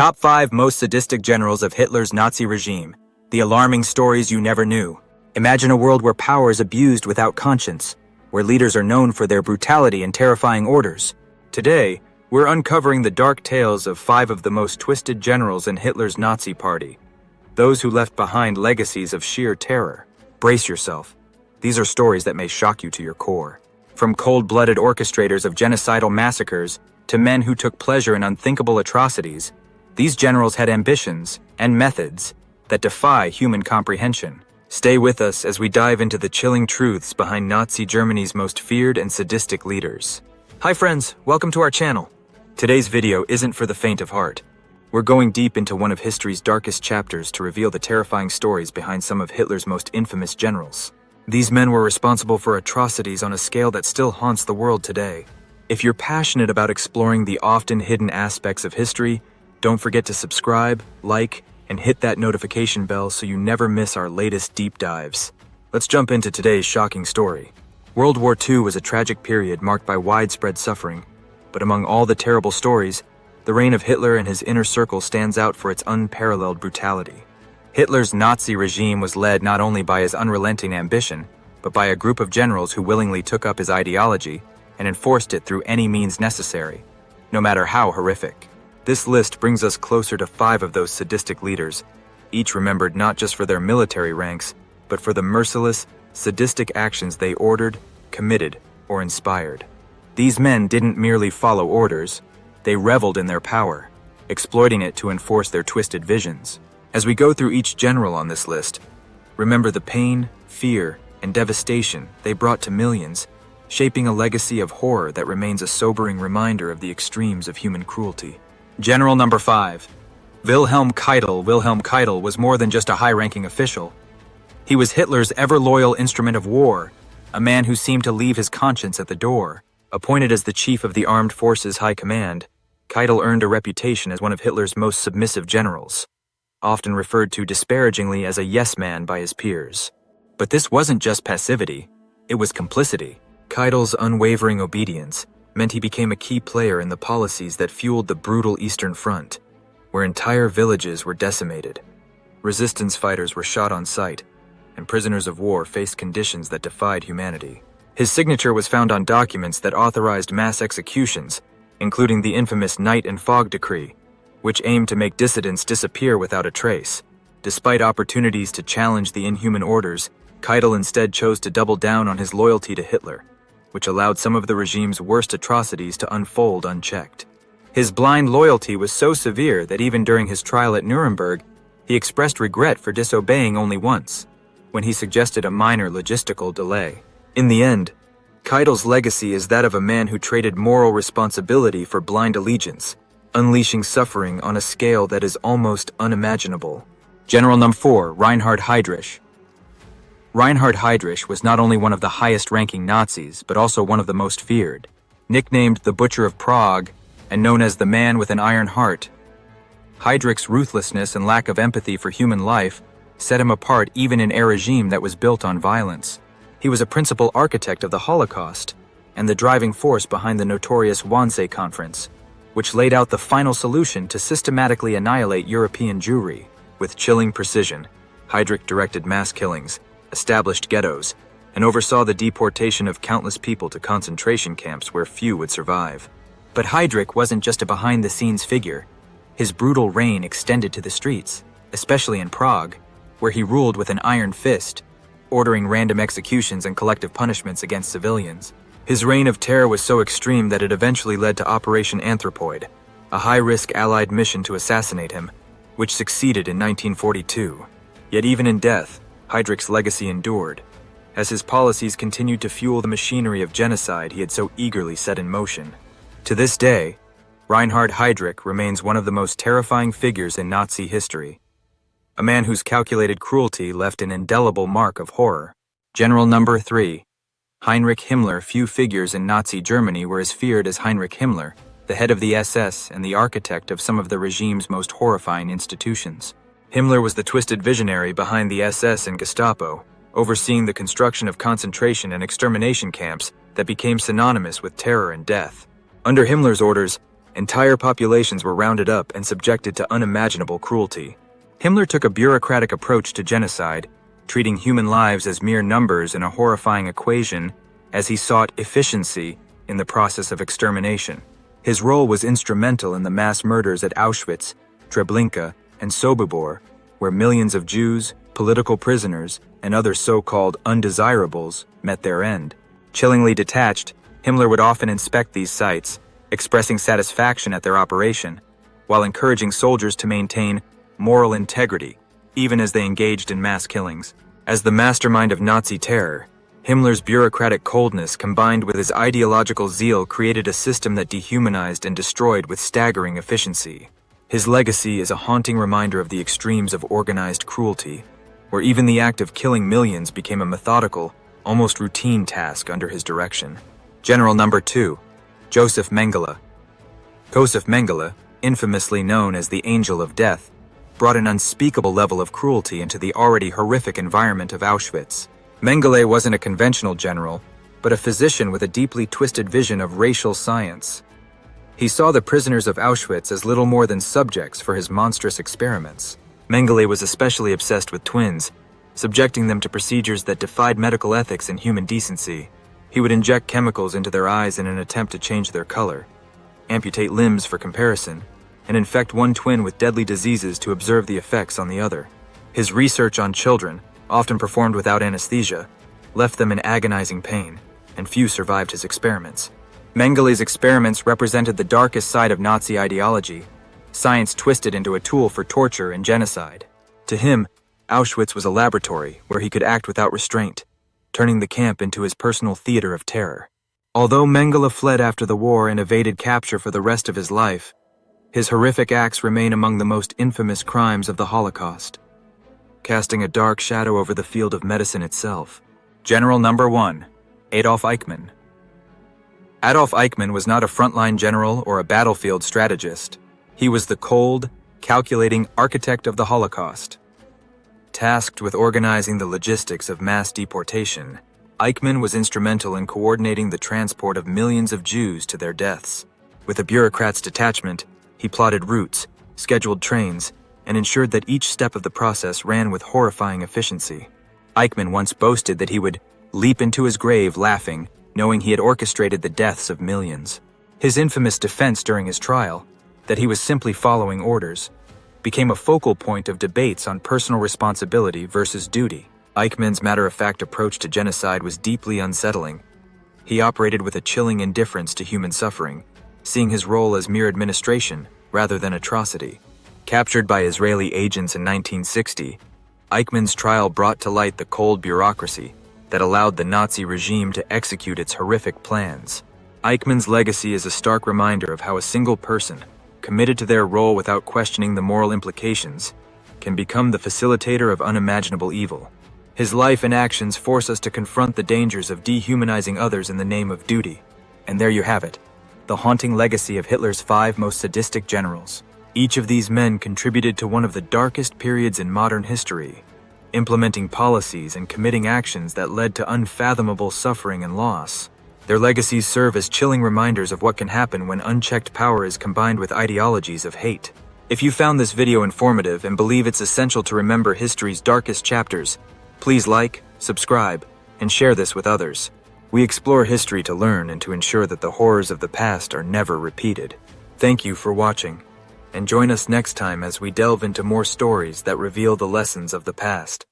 Top 5 Most Sadistic Generals of Hitler's Nazi Regime. The alarming stories you never knew. Imagine a world where power is abused without conscience, where leaders are known for their brutality and terrifying orders. Today, we're uncovering the dark tales of 5 of the most twisted generals in Hitler's Nazi Party. Those who left behind legacies of sheer terror. Brace yourself. These are stories that may shock you to your core. From cold-blooded orchestrators of genocidal massacres to men who took pleasure in unthinkable atrocities, these generals had ambitions and methods that defy human comprehension. Stay with us as we dive into the chilling truths behind Nazi Germany's most feared and sadistic leaders. Hi friends, welcome to our channel. Today's video isn't for the faint of heart. We're going deep into one of history's darkest chapters to reveal the terrifying stories behind some of Hitler's most infamous generals. These men were responsible for atrocities on a scale that still haunts the world today. If you're passionate about exploring the often hidden aspects of history, don't forget to subscribe, like, and hit that notification bell so you never miss our latest deep dives. Let's jump into today's shocking story. World War II was a tragic period marked by widespread suffering, but among all the terrible stories, the reign of Hitler and his inner circle stands out for its unparalleled brutality. Hitler's Nazi regime was led not only by his unrelenting ambition, but by a group of generals who willingly took up his ideology and enforced it through any means necessary, no matter how horrific. This list brings us closer to 5 of those sadistic leaders, each remembered not just for their military ranks, but for the merciless, sadistic actions they ordered, committed, or inspired. These men didn't merely follow orders, they reveled in their power, exploiting it to enforce their twisted visions. As we go through each general on this list, remember the pain, fear, and devastation they brought to millions, shaping a legacy of horror that remains a sobering reminder of the extremes of human cruelty. General number 5. Wilhelm Keitel. Wilhelm Keitel was more than just a high-ranking official. He was Hitler's ever-loyal instrument of war, a man who seemed to leave his conscience at the door. Appointed as the chief of the Armed Forces High Command, Keitel earned a reputation as one of Hitler's most submissive generals, often referred to disparagingly as a yes man by his peers. But this wasn't just passivity, it was complicity. Keitel's unwavering obedience meant he became a key player in the policies that fueled the brutal Eastern Front, where entire villages were decimated. Resistance fighters were shot on sight, and prisoners of war faced conditions that defied humanity. His signature was found on documents that authorized mass executions, including the infamous Night and Fog Decree, which aimed to make dissidents disappear without a trace. Despite opportunities to challenge the inhuman orders, Keitel instead chose to double down on his loyalty to Hitler, which allowed some of the regime's worst atrocities to unfold unchecked. His blind loyalty was so severe that even during his trial at Nuremberg, he expressed regret for disobeying only once, when he suggested a minor logistical delay. In the end, Keitel's legacy is that of a man who traded moral responsibility for blind allegiance, unleashing suffering on a scale that is almost unimaginable. General number 4, Reinhard Heydrich. Reinhard Heydrich was not only one of the highest-ranking Nazis, but also one of the most feared. Nicknamed the Butcher of Prague and known as the Man with an Iron Heart, Heydrich's ruthlessness and lack of empathy for human life set him apart even in a regime that was built on violence. He was a principal architect of the Holocaust and the driving force behind the notorious Wannsee Conference, which laid out the final solution to systematically annihilate European Jewry. With chilling precision, Heydrich directed mass killings, established ghettos, and oversaw the deportation of countless people to concentration camps where few would survive. But Heydrich wasn't just a behind-the-scenes figure. His brutal reign extended to the streets, especially in Prague, where he ruled with an iron fist, ordering random executions and collective punishments against civilians. His reign of terror was so extreme that it eventually led to Operation Anthropoid, a high-risk Allied mission to assassinate him, which succeeded in 1942. Yet even in death, Heydrich's legacy endured, as his policies continued to fuel the machinery of genocide he had so eagerly set in motion. To this day, Reinhard Heydrich remains one of the most terrifying figures in Nazi history, a man whose calculated cruelty left an indelible mark of horror. General number 3. Heinrich Himmler. Few figures in Nazi Germany were as feared as Heinrich Himmler, the head of the SS and the architect of some of the regime's most horrifying institutions. Himmler was the twisted visionary behind the SS and Gestapo, overseeing the construction of concentration and extermination camps that became synonymous with terror and death. Under Himmler's orders, Entire populations were rounded up and subjected to unimaginable cruelty. Himmler took a bureaucratic approach to genocide, treating human lives as mere numbers in a horrifying equation as he sought efficiency in the process of extermination. His role was instrumental in the mass murders at Auschwitz, Treblinka, and Sobibor, where millions of Jews, political prisoners, and other so-called undesirables met their end. Chillingly detached, Himmler would often inspect these sites, expressing satisfaction at their operation, while encouraging soldiers to maintain moral integrity, even as they engaged in mass killings. As the mastermind of Nazi terror, Himmler's bureaucratic coldness combined with his ideological zeal created a system that dehumanized and destroyed with staggering efficiency. His legacy is a haunting reminder of the extremes of organized cruelty, where even the act of killing millions became a methodical, almost routine task under his direction. General Number 2, Joseph Mengele. Joseph Mengele, infamously known as the Angel of Death, brought an unspeakable level of cruelty into the already horrific environment of Auschwitz. Mengele wasn't a conventional general, but a physician with a deeply twisted vision of racial science. He saw the prisoners of Auschwitz as little more than subjects for his monstrous experiments. Mengele was especially obsessed with twins, subjecting them to procedures that defied medical ethics and human decency. He would inject chemicals into their eyes in an attempt to change their color, amputate limbs for comparison, and infect one twin with deadly diseases to observe the effects on the other. His research on children, often performed without anesthesia, left them in agonizing pain, and few survived his experiments. Mengele's experiments represented the darkest side of Nazi ideology, science twisted into a tool for torture and genocide. To him, Auschwitz was a laboratory where he could act without restraint, turning the camp into his personal theater of terror. Although Mengele fled after the war and evaded capture for the rest of his life, his horrific acts remain among the most infamous crimes of the Holocaust, casting a dark shadow over the field of medicine itself. General Number 1, Adolf Eichmann. Adolf Eichmann was not a frontline general or a battlefield strategist. He was the cold, calculating architect of the Holocaust. Tasked with organizing the logistics of mass deportation, Eichmann was instrumental in coordinating the transport of millions of Jews to their deaths. With a bureaucrat's detachment, he plotted routes, scheduled trains, and ensured that each step of the process ran with horrifying efficiency. Eichmann once boasted that he would leap into his grave laughing, knowing he had orchestrated the deaths of millions. His infamous defense during his trial, that he was simply following orders, became a focal point of debates on personal responsibility versus duty. Eichmann's matter-of-fact approach to genocide was deeply unsettling. He operated with a chilling indifference to human suffering, seeing his role as mere administration rather than atrocity. Captured by Israeli agents in 1960, Eichmann's trial brought to light the cold bureaucracy that allowed the Nazi regime to execute its horrific plans. Eichmann's legacy is a stark reminder of how a single person, committed to their role without questioning the moral implications, can become the facilitator of unimaginable evil. His life and actions force us to confront the dangers of dehumanizing others in the name of duty. And there you have it, the haunting legacy of Hitler's 5 most sadistic generals. Each of these men contributed to one of the darkest periods in modern history, implementing policies and committing actions that led to unfathomable suffering and loss. Their legacies serve as chilling reminders of what can happen when unchecked power is combined with ideologies of hate. If you found this video informative and believe it's essential to remember history's darkest chapters, please like, subscribe, and share this with others. We explore history to learn and to ensure that the horrors of the past are never repeated. Thank you for watching, and join us next time as we delve into more stories that reveal the lessons of the past.